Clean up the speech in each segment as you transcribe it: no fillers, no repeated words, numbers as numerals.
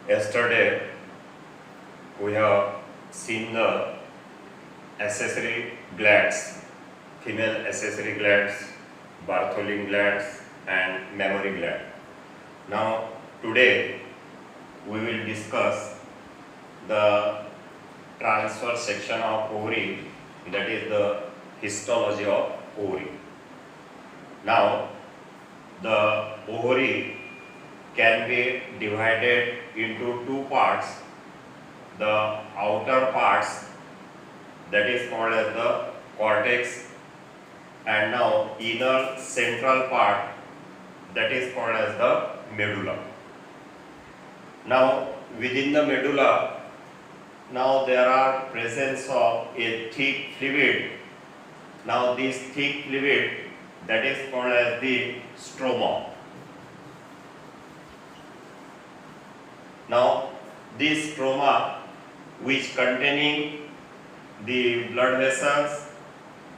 Yesterday we have seen the accessory glands, female accessory glands, Bartholin glands and mammary gland. Now today we will discuss the transverse section of ovary, that is the histology of ovary. Now the ovary can be divided into two parts. The outer parts, that is called as the cortex, and now inner central part, that is called as the medulla. Now within the medulla, now there are presence of a thick fluid. Now this thick fluid, that is called as the stroma. Now this stroma, which containing the blood vessels,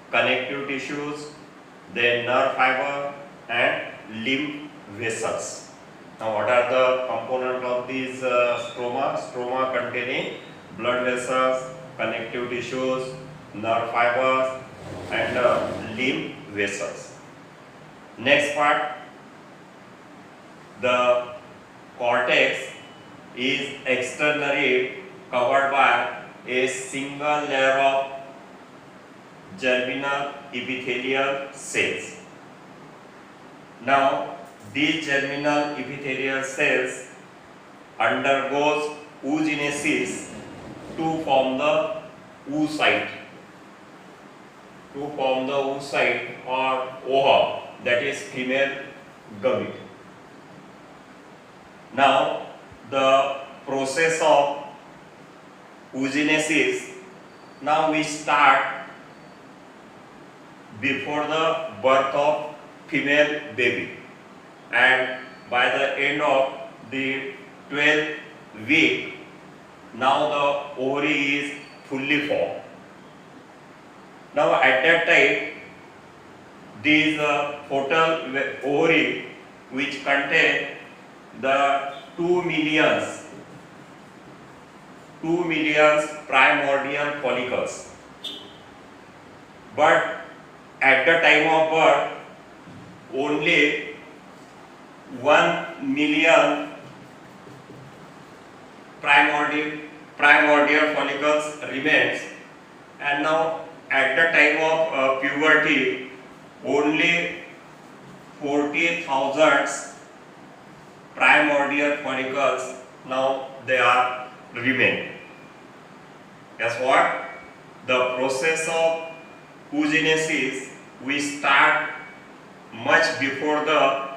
connective tissues, then nerve fiber and lymph vessels. Now what are the components of these stroma? Stroma containing blood vessels, connective tissues, nerve fibers and lymph vessels. Next part, the cortex is externally covered by a single layer of germinal epithelial cells. Now these germinal epithelial cells undergoes oogenesis to form the oocyte, or ova, that is female gamete. Now the process of oogenesis, now we start before the birth of female baby, and by the end of the 12th week, now the ovary is fully formed. Now at that time, these total ovary, which contain the 2 million primordial follicles, but at the time of birth only 1 million primordial follicles remains, and now at the time of puberty only 40,000 primordial follicles now they are remain. Guess what? The process of oogenesis we start much before the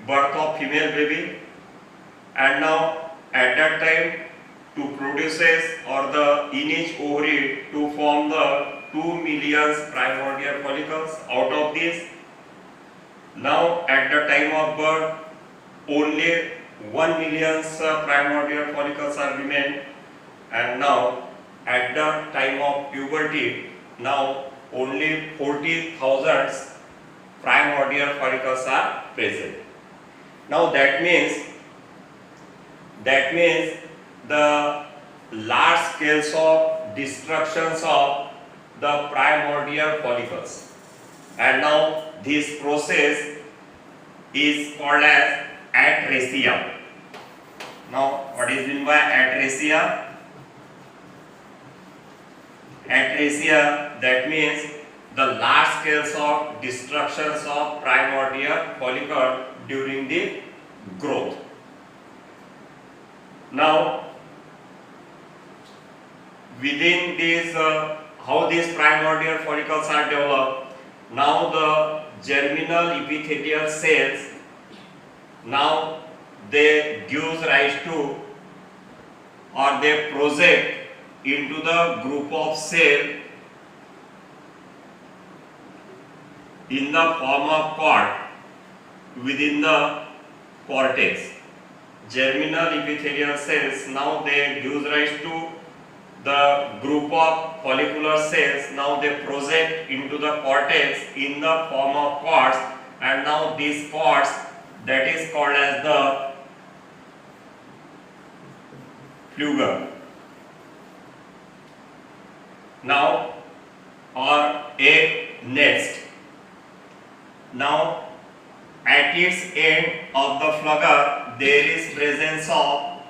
birth of female baby, and now at that time to produces or the in each ovary to form the 2 million primordial follicles. Out of this, now at the time of birth only 1 million primordial follicles are remain, and now at the time of puberty now only 40,000 primordial follicles are present. Now that means the large scales of destructions of the primordial follicles, and now this process is called as atresia. Now what is meant by atresia? Atresia, that means the large scales of destructions of primordial follicle during the growth. Now within these how these primordial follicles are developed, now the germinal epithelial cells, now they gives rise to or they project into the group of cell in the form of cord within the cortex. Germinal epithelial cells, now they gives rise to the group of follicular cells, now they project into the cortex in the form of cords, and now these cords, that is called as the flugel. Now, or egg nest. Now, at its end of the flagger, there is presence of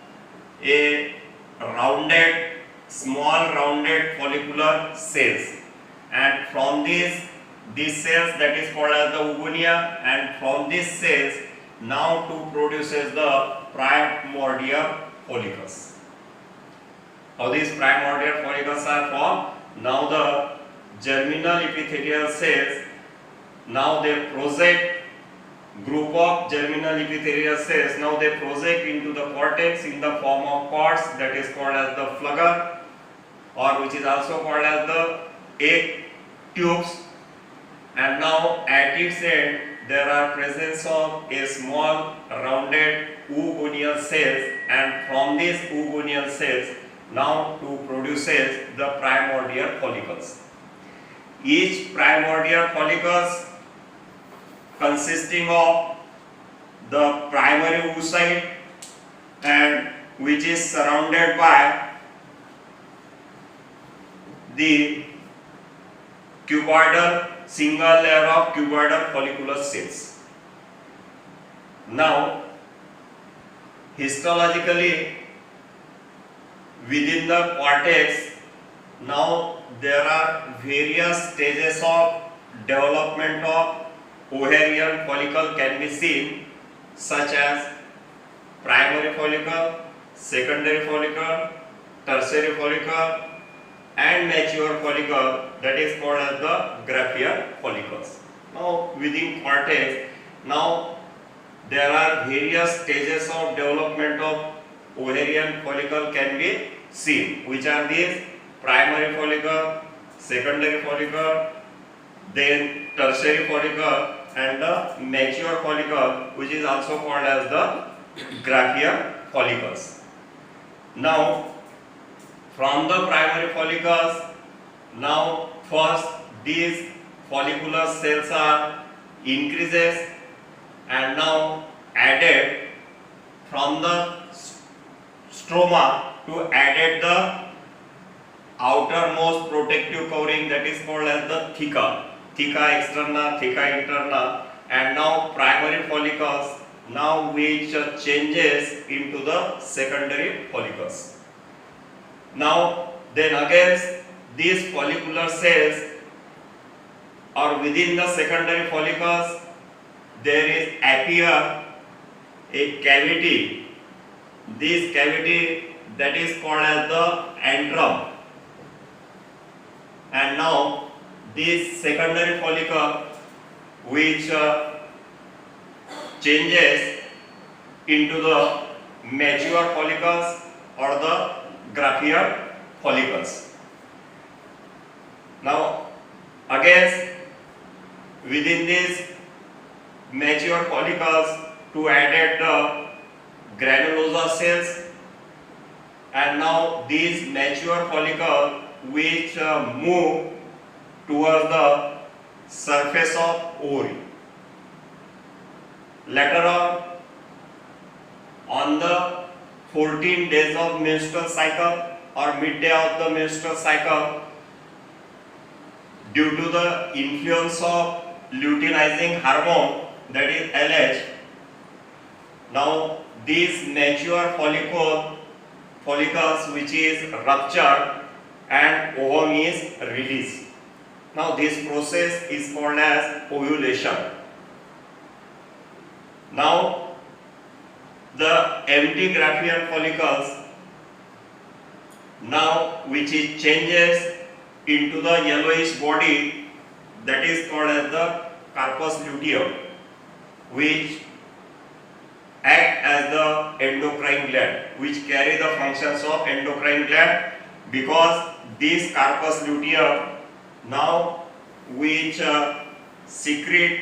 a rounded, small rounded follicular cells, and from these cells, that is called as the oogonia, and from these cells now to produces the primordial follicles. How these primordial follicles are formed? Now the germinal epithelial cells, now they project, group of germinal epithelial cells, now they project into the cortex in the form of cords, that is called as the flagger, or which is also called as the egg tubes. And now at its end there are presence of a small rounded oogonial cells, and from these oogonial cells now to produces the primordial follicles. Each primordial follicles consisting of the primary oocyte, and which is surrounded by the cuboidal, single layer of cuboidal follicular cells. Now, histologically, within the cortex, now there are various stages of development of ovarian follicle can be seen, such as primary follicle, secondary follicle, tertiary follicle, and mature follicle, that is called as the Graafian follicles. Now within cortex, now there are various stages of development of ovarian follicle can be seen, which are these: primary follicle, secondary follicle, then tertiary follicle, and the mature follicle, which is also called as the Graafian follicles. Now from the primary follicles, now first these follicular cells are increases and now added from the stroma to added the outermost protective covering, that is called as the theca externa, theca interna, and now primary follicles now which changes into the secondary follicles. Now then again these follicular cells, or within the secondary follicles there is appear a cavity. This cavity, that is called as the antrum, and now this secondary follicle which changes into the mature follicles or the Graafian follicles. Now again within these mature follicles to added the granulosa cells, and now these mature follicles which move towards the surface of ovary. Later on the 14 days of menstrual cycle or midday of the menstrual cycle, due to the influence of luteinizing hormone, that is LH, now these mature follicles which is ruptured and ovum is released. Now this process is called as ovulation. Now the empty Graafian follicles now which is changes into the yellowish body, that is called as the corpus luteum, which act as the endocrine gland, which carry the functions of endocrine gland, because this corpus luteum now which secrete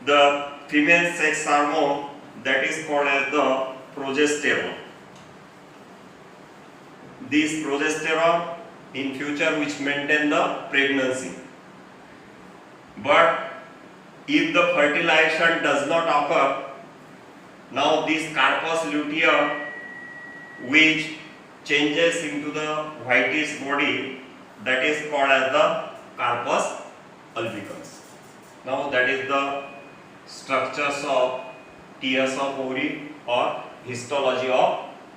the female sex hormone, that is called as the progesterone. This progesterone in future which maintain the pregnancy. But if the fertilization does not occur, now this corpus luteum which changes into the whitish body, that is called as the corpus albicans. Now that is the structures of tears of ovary or histology of